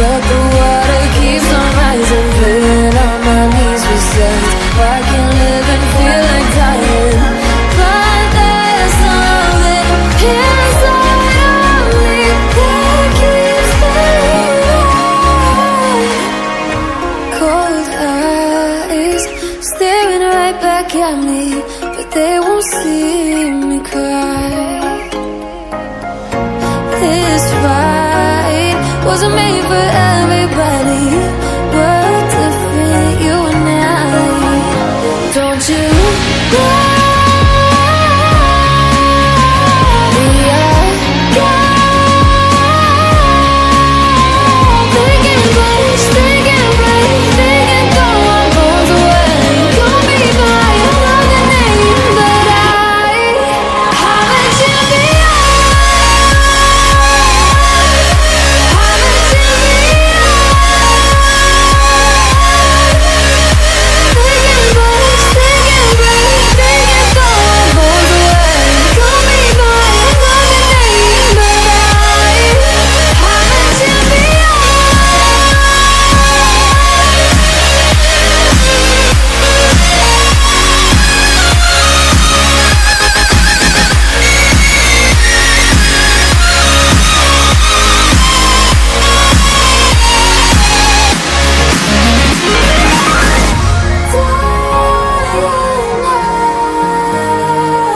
but the water keeps on rising. Playing on my knees with signs. I can live and feel like dying, but there's something inside of me that keeps me alive. Cold eyes staring right back at me, but they won't see